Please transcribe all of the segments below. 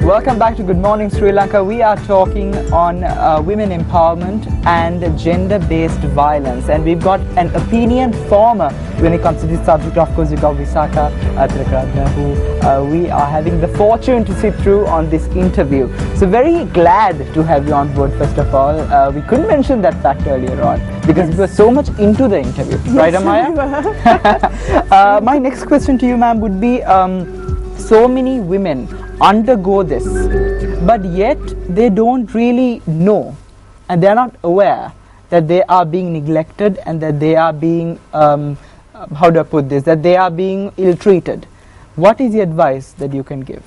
Welcome back to Good Morning Sri Lanka. We are talking on women empowerment and gender-based violence, and we've got an opinion former when it comes to this subject. Of course, we've got Visakha Tilakaratne, who we are having the fortune to sit through on this interview. So very glad to have you on board. First of all, we couldn't mention that fact earlier on because we were so much into the interview, right, Amaya? My next question to you, ma'am, would be: so many women undergo this, but yet they don't really know and they're not aware that they are being neglected and that they are being, how do I put this, that they are being ill-treated. What is the advice that you can give?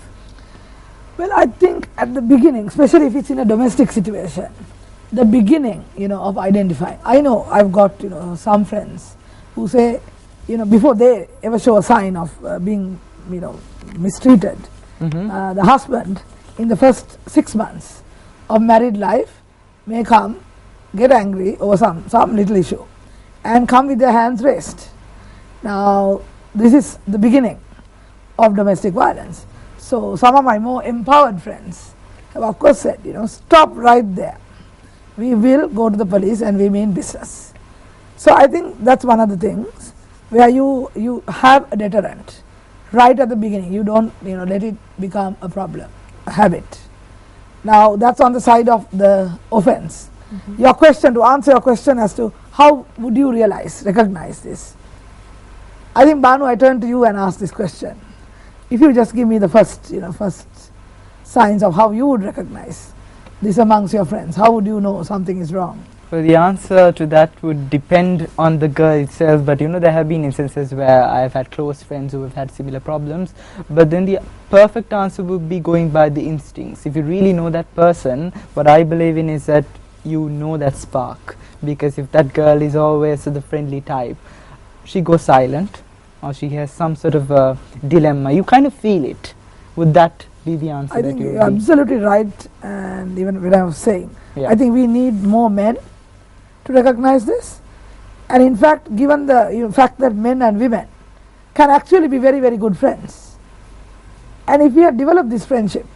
Well, I think at the beginning, especially if it's in a domestic situation, the beginning, of identifying. I know I've got, some friends who say, before they ever show a sign of being, mistreated, the husband in the first 6 months of married life may come, get angry over some little issue and come with their hands raised. Now, this is the beginning of domestic violence. So some of my more empowered friends have of course said, stop right there. We will go to the police and we mean business. So I think that's one of the things where you have a deterrent. Right at the beginning, you don't let it become a problem, a habit. Now that's on the side of the offense. Your question, to answer your question as to how would you recognize this? I think, Banu, I turn to you and ask this question. If you just give me the first signs of how you would recognize this amongst your friends, how would you know something is wrong? Well, the answer to that would depend on the girl itself, but there have been instances where I've had close friends who have had similar problems, but then the perfect answer would be going by the instincts. If you really know that person, what I believe in is that you know that spark, because if that girl is always the friendly type, she goes silent or she has some sort of a dilemma, you kind of feel it. Would that be the answer? I think you're absolutely right, and even when I was saying, I think we need more men to recognize this, and in fact, given the fact that men and women can actually be very, very good friends, and if we had developed this friendship,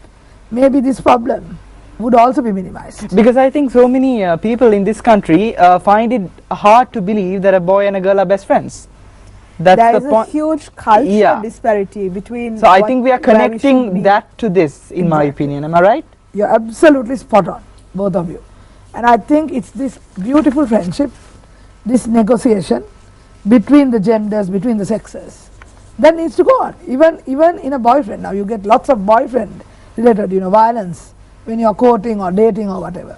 maybe this problem would also be minimized. Because I think so many people in this country find it hard to believe that a boy and a girl are best friends. There is a huge cultural disparity between. So I think we are connecting that to this, in my opinion. Am I right? You're absolutely spot on, both of you. And I think it's this beautiful friendship, this negotiation between the genders, between the sexes, that needs to go on. Even in a boyfriend, now you get lots of boyfriend related, violence when you're courting or dating or whatever,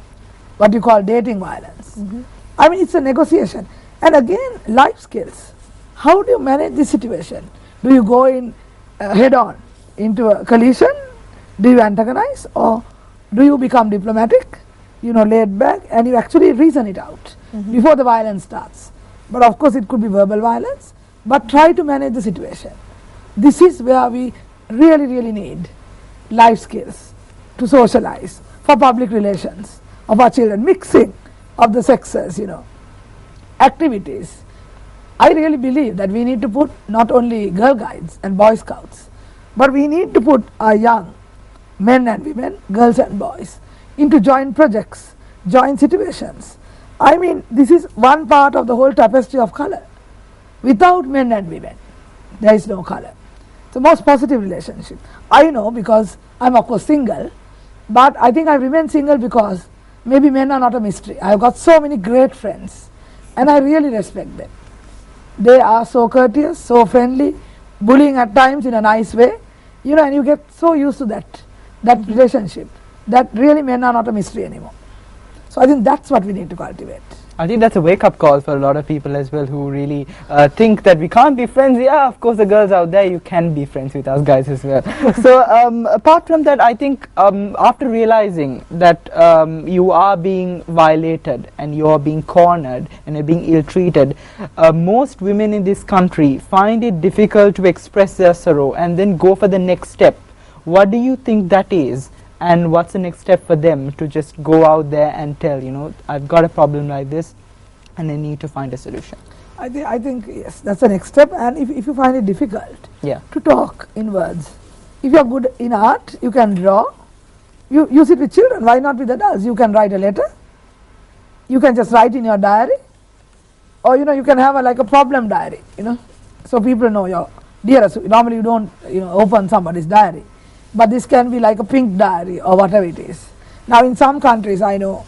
what you call dating violence. I mean, it's a negotiation. And again, life skills. How do you manage this situation? Do you go in head on into a collision? Do you antagonize, or do you become diplomatic, laid back, and you actually reason it out before the violence starts? But of course it could be verbal violence, but try to manage the situation. This is where we really, really need life skills to socialize, for public relations of our children, mixing of the sexes, activities. I really believe that we need to put not only Girl Guides and Boy Scouts, but we need to put our young men and women, girls and boys, into joint projects, joint situations. I mean, this is one part of the whole tapestry of color. Without men and women, there is no color. It's the most positive relationship. I know, because I'm of course single, but I think I remain single because maybe men are not a mystery. I've got so many great friends and I really respect them. They are so courteous, so friendly, bullying at times in a nice way, and you get so used to that relationship, that really men are not a mystery anymore. So I think that's what we need to cultivate. I think that's a wake-up call for a lot of people as well, who really think that we can't be friends. Yeah, of course, the girls out there, you can be friends with us guys as well. So apart from that, I think after realizing that you are being violated and you are being cornered and you're being ill-treated, most women in this country find it difficult to express their sorrow and then go for the next step. What do you think that is? And what's the next step for them to just go out there and tell, I've got a problem like this and I need to find a solution? I think yes, that's the next step. And if you find it difficult to talk in words, if you're good in art, you can draw, You use it with children, why not with adults? You can write a letter, you can just write in your diary, or you can have like a problem diary, so people know your dearest. Normally you don't open somebody's diary, but this can be like a pink diary or whatever it is. Now in some countries, I know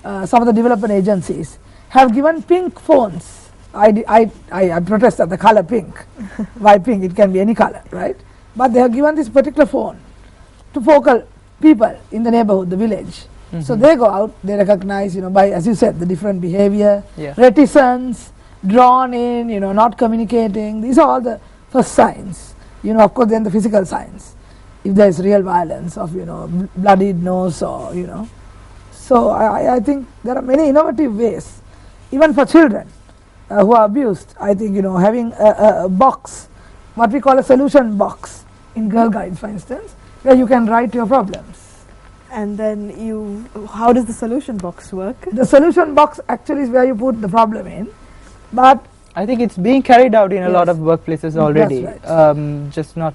some of the development agencies have given pink phones. I protest at the color pink. Why pink? It can be any color, right? But they have given this particular phone to focal people in the neighborhood, the village. So they go out, they recognize, by, as you said, the different behavior, reticence, drawn in, not communicating. These are all the first signs. Of course, then the physical signs. If there is real violence of, bloodied nose or, So I think there are many innovative ways, even for children who are abused. I think, having a box, what we call a solution box in Girl Guides, for instance, where you can write your problems. And then how does the solution box work? The solution box actually is where you put the problem in, but I think it's being carried out in a lot of workplaces already. That's right. Just not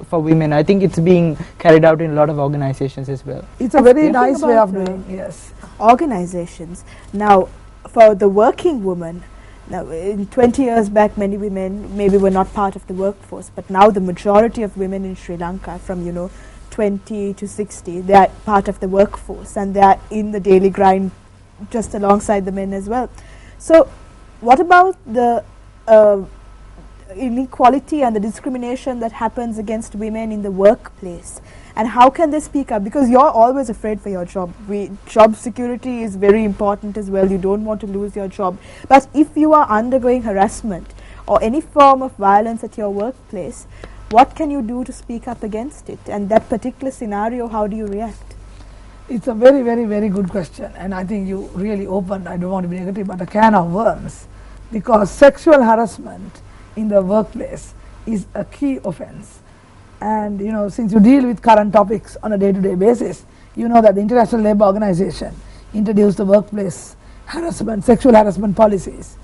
for women. I think it's being carried out in a lot of organizations as well. It's a very nice way of doing. Yes. Organizations. Now, for the working woman, now in 20 years back, many women maybe were not part of the workforce, but now the majority of women in Sri Lanka, from 20 to 60, they are part of the workforce and they are in the daily grind just alongside the men as well. So what about the inequality and the discrimination that happens against women in the workplace, and how can they speak up? Because you're always afraid for your job. Job security is very important as well. You don't want to lose your job. But if you are undergoing harassment or any form of violence at your workplace, what can you do to speak up against it? And that particular scenario, how do you react? It's a very, very, very good question, and I think you really opened, I don't want to be negative, but a can of worms, because sexual harassment in the workplace is a key offense. And since you deal with current topics on a day-to-day basis, you know that the International Labour Organization introduced the workplace harassment, sexual harassment policies,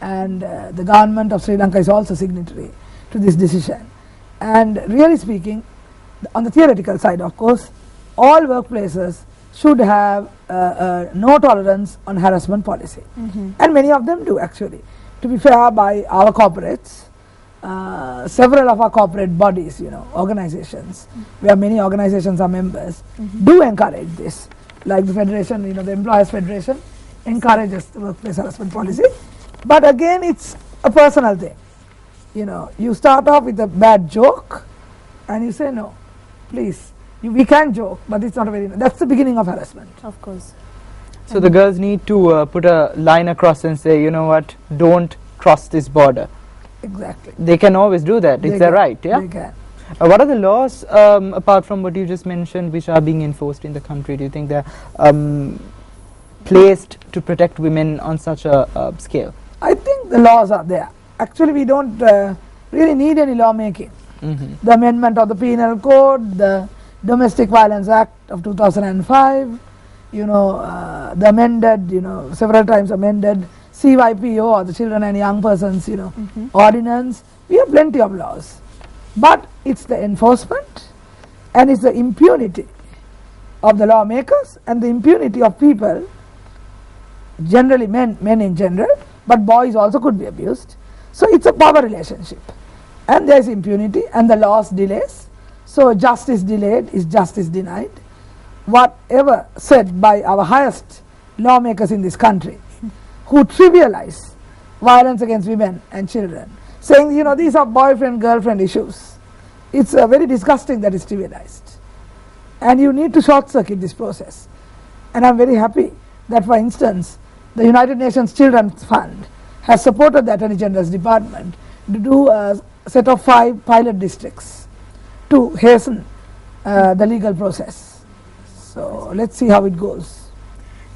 and the government of Sri Lanka is also signatory to this decision. And really speaking, on the theoretical side, of course, all workplaces should have no tolerance on harassment policy. And many of them do, actually. To be fair, by our corporates, several of our corporate bodies, organizations, where many organizations are members, do encourage this. Like the federation, the Employers Federation encourages the workplace harassment policy. But again, it's a personal thing. You start off with a bad joke and you say, no, please, we can joke, but it's not a very, that's the beginning of harassment. Of course. So the girls need to put a line across and say, what, don't cross this border. Exactly. They can always do that. It's their right, yeah? They can. What are the laws, apart from what you just mentioned, which are being enforced in the country? Do you think they're placed to protect women on such a scale? I think the laws are there. Actually, we don't really need any lawmaking. The amendment of the Penal Code, the Domestic Violence Act of 2005, the amended, several times amended CYPO, or the Children and Young Persons, ordinance. We have plenty of laws. But it's the enforcement and it's the impunity of the lawmakers and the impunity of people, generally men in general, but boys also could be abused. So it's a power relationship. And there is impunity and the laws delays. So justice delayed is justice denied. Whatever said by our highest lawmakers in this country, who trivialize violence against women and children, saying, these are boyfriend-girlfriend issues. It's very disgusting that it's trivialized. And you need to short-circuit this process. And I'm very happy that, for instance, the United Nations Children's Fund has supported the Attorney General's Department to do a set of 5 pilot districts to hasten the legal process. So let's see how it goes.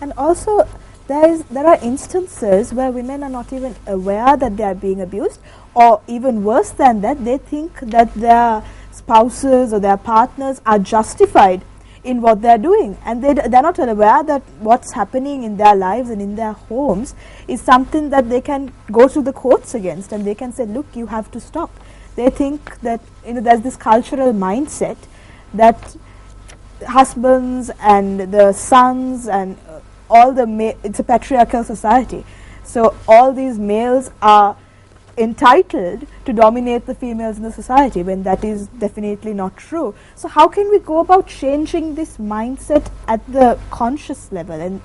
And also, there are instances where women are not even aware that they are being abused, or even worse than that, they think that their spouses or their partners are justified in what they are doing, and they're not aware that what's happening in their lives and in their homes is something that they can go through the courts against, and they can say, look, you have to stop. They think that there's this cultural mindset that husbands and the sons and all the it's a patriarchal society. So all these males are entitled to dominate the females in the society, when that is definitely not true. So how can we go about changing this mindset at the conscious level, and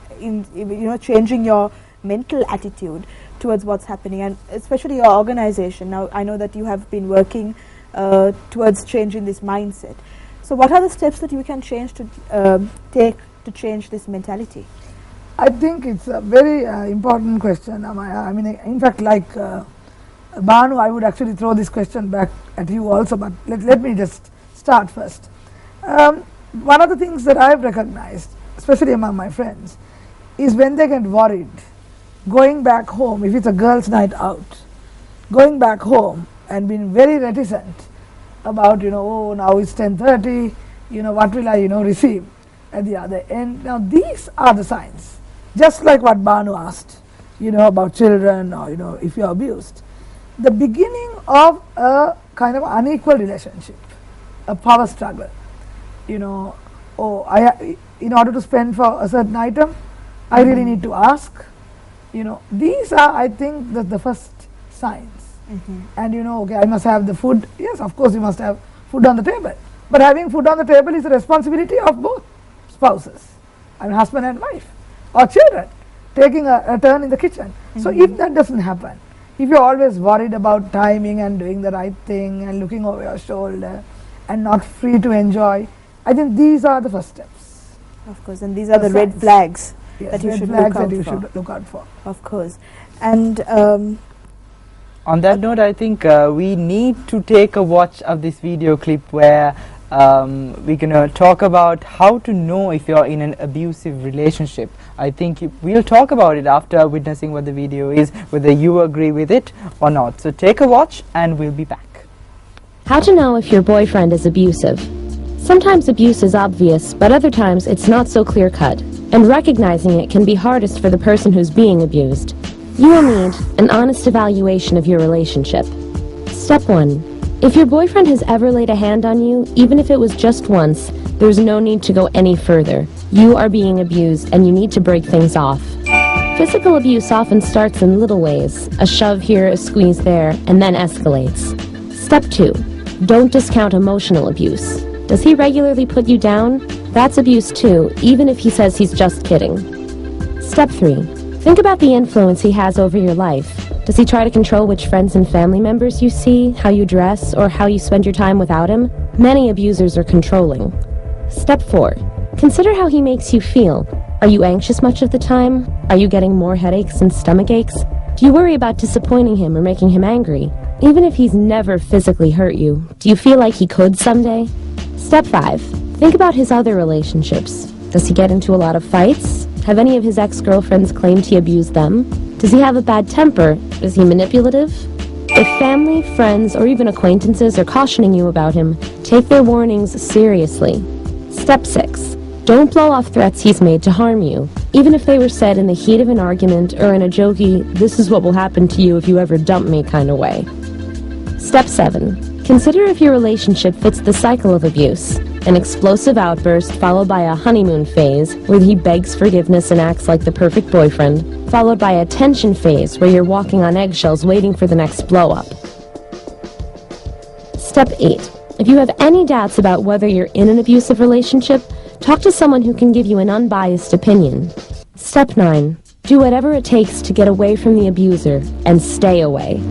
changing your mental attitude towards what's happening, and especially your organization? Now I know that you have been working towards changing this mindset. So what are the steps that you can change to take to change this mentality? I think it's a very important question. I mean, in fact, like Banu, I would actually throw this question back at you also, but let me just start first. One of the things that I've recognized, especially among my friends, is when they get worried, going back home, if it's a girls' night out, going back home and being very reticent about, oh, now it's 10:30, what will I, receive at the other end. Now these are the signs, just like what Banu asked, about children, or, if you're abused. The beginning of a kind of unequal relationship, a power struggle, in order to spend for a certain item, I really need to ask. These are, I think, the first signs. And okay, I must have the food. Yes, of course you must have food on the table, but having food on the table is a responsibility of both spouses, I mean husband and wife, or children taking a turn in the kitchen. So if that doesn't happen, if you're always worried about timing and doing the right thing and looking over your shoulder and not free to enjoy, I think these are the first steps. Of course, and these are the red flags that you should look out for. Of course. And on that note, I think we need to take a watch of this video clip where we're going to talk about how to know if you're in an abusive relationship. I think we'll talk about it after witnessing what the video is, whether you agree with it or not. So take a watch and we'll be back. How to know if your boyfriend is abusive. Sometimes abuse is obvious, but other times it's not so clear-cut, and recognizing it can be hardest for the person who's being abused. You will need an honest evaluation of your relationship. Step 1. If your boyfriend has ever laid a hand on you, even if it was just once, there's no need to go any further. You are being abused and you need to break things off. Physical abuse often starts in little ways, a shove here, a squeeze there, and then escalates. Step 2. Don't discount emotional abuse. Does he regularly put you down? That's abuse too, even if he says he's just kidding. Step 3. Think about the influence he has over your life. Does he try to control which friends and family members you see, how you dress, or how you spend your time without him? Many abusers are controlling. Step 4. Consider how he makes you feel. Are you anxious much of the time? Are you getting more headaches and stomach aches? Do you worry about disappointing him or making him angry? Even if he's never physically hurt you, do you feel like he could someday? Step 5. Think about his other relationships. Does he get into a lot of fights? Have any of his ex-girlfriends claimed he abused them? Does he have a bad temper? Is he manipulative? If family, friends, or even acquaintances are cautioning you about him, take their warnings seriously. Step 6. Don't blow off threats he's made to harm you, even if they were said in the heat of an argument or in a jokey, "this is what will happen to you if you ever dump me" kind of way. Step 7. Consider if your relationship fits the cycle of abuse. An explosive outburst followed by a honeymoon phase where he begs forgiveness and acts like the perfect boyfriend, followed by a tension phase where you're walking on eggshells waiting for the next blow-up. Step 8. If you have any doubts about whether you're in an abusive relationship, talk to someone who can give you an unbiased opinion. Step 9. Do whatever it takes to get away from the abuser and stay away.